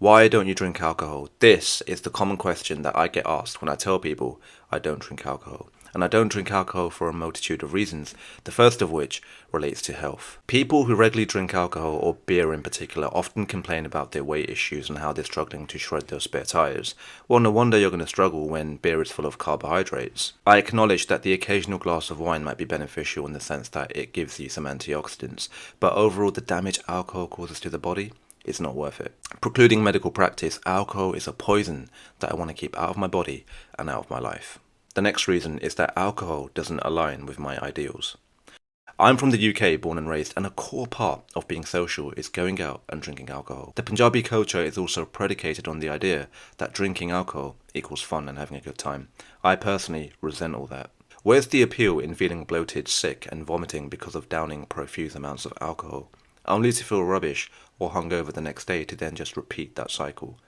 Why don't you drink alcohol? This is the common question that I get asked when I tell people I don't drink alcohol. And I don't drink alcohol for a multitude of reasons, the first of which relates to health. People who regularly drink alcohol, or beer in particular, often complain about their weight issues and how they're struggling to shred those spare tires. Well, no wonder you're going to struggle when beer is full of carbohydrates. I acknowledge that the occasional glass of wine might be beneficial in the sense that it gives you some antioxidants, but overall the damage alcohol causes to the body, it's not worth it. Precluding medical practice, alcohol is a poison that I want to keep out of my body and out of my life. The next reason is that alcohol doesn't align with my ideals. I'm from the UK, born and raised, and a core part of being social is going out and drinking alcohol. The Punjabi culture is also predicated on the idea that drinking alcohol equals fun and having a good time. I personally resent all that. Where's the appeal in feeling bloated, sick, and vomiting because of downing profuse amounts of alcohol, only to feel rubbish or hungover the next day to then just repeat that cycle?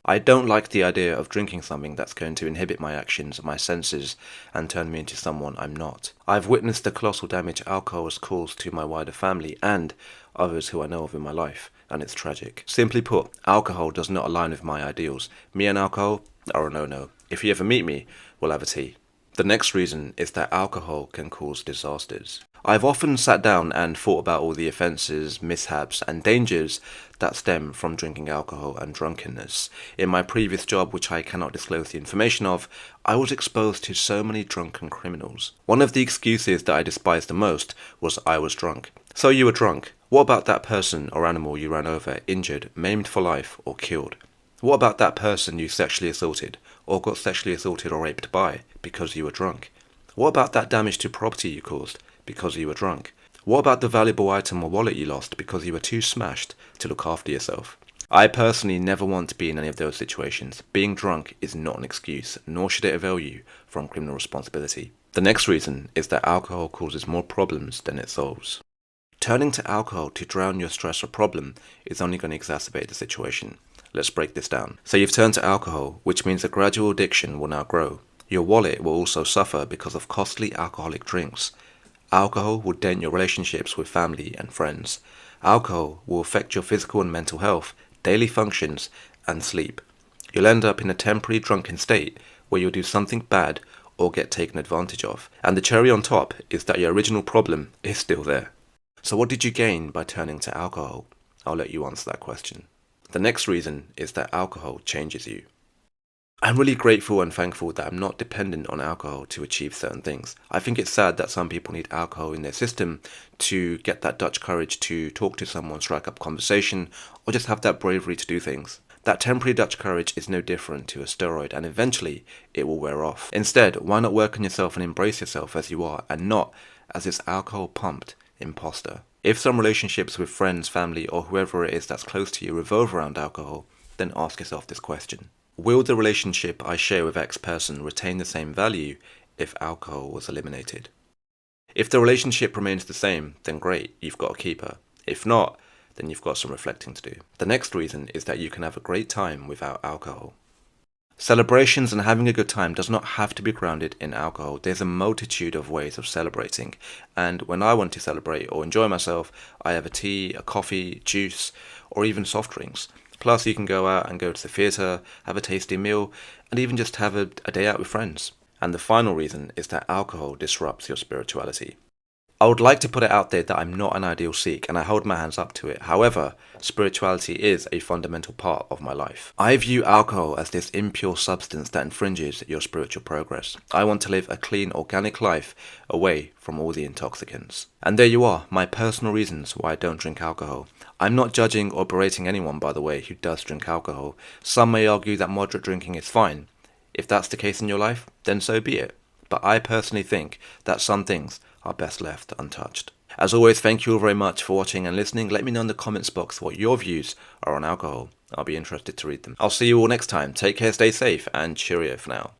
I don't like the idea of drinking something that's going to inhibit my actions, my senses, and turn me into someone I'm not. I've witnessed the colossal damage alcohol has caused to my wider family and others who I know of in my life, and it's tragic. Simply put, alcohol does not align with my ideals. Me and alcohol are a no-no. If you ever meet me, we'll have a tea. The next reason is that alcohol can cause disasters. I've often sat down and thought about all the offences, mishaps and dangers that stem from drinking alcohol and drunkenness. In my previous job, which I cannot disclose the information of, I was exposed to so many drunken criminals. One of the excuses that I despised the most was I was drunk. So you were drunk. What about that person or animal you ran over, injured, maimed for life or killed? What about that person you sexually assaulted or got sexually assaulted or raped by because you were drunk? What about that damage to property you caused because you were drunk? What about the valuable item or wallet you lost because you were too smashed to look after yourself? I personally never want to be in any of those situations. Being drunk is not an excuse, nor should it avail you from criminal responsibility. The next reason is that alcohol causes more problems than it solves. Turning to alcohol to drown your stress or problem is only going to exacerbate the situation. Let's break this down. So you've turned to alcohol, which means a gradual addiction will now grow. Your wallet will also suffer because of costly alcoholic drinks. Alcohol will dent your relationships with family and friends. Alcohol will affect your physical and mental health, daily functions, and sleep. You'll end up in a temporary drunken state where you'll do something bad or get taken advantage of. And the cherry on top is that your original problem is still there. So what did you gain by turning to alcohol? I'll let you answer that question. The next reason is that alcohol changes you. I'm really grateful and thankful that I'm not dependent on alcohol to achieve certain things. I think it's sad that some people need alcohol in their system to get that Dutch courage to talk to someone, strike up conversation, or just have that bravery to do things. That temporary Dutch courage is no different to a steroid, and eventually it will wear off. Instead, why not work on yourself and embrace yourself as you are and not as this alcohol-pumped imposter? If some relationships with friends, family, or whoever it is that's close to you revolve around alcohol, then ask yourself this question. Will the relationship I share with X person retain the same value if alcohol was eliminated? If the relationship remains the same, then great, you've got a keeper. If not, then you've got some reflecting to do. The next reason is that you can have a great time without alcohol. Celebrations and having a good time does not have to be grounded in alcohol. There's a multitude of ways of celebrating. And when I want to celebrate or enjoy myself, I have a tea, a coffee, juice, or even soft drinks. Plus, you can go out and go to the theatre, have a tasty meal, and even just have a day out with friends. And the final reason is that alcohol disrupts your spirituality. I would like to put it out there that I'm not an ideal Sikh, and I hold my hands up to it. However, spirituality is a fundamental part of my life. I view alcohol as this impure substance that infringes your spiritual progress. I want to live a clean, organic life away from all the intoxicants. And there you are, my personal reasons why I don't drink alcohol. I'm not judging or berating anyone, by the way, who does drink alcohol. Some may argue that moderate drinking is fine. If that's the case in your life, then so be it. But I personally think that some things are best left untouched. As always, thank you all very much for watching and listening. Let me know in the comments box what your views are on alcohol. I'll be interested to read them. I'll see you all next time. Take care, stay safe, and cheerio for now.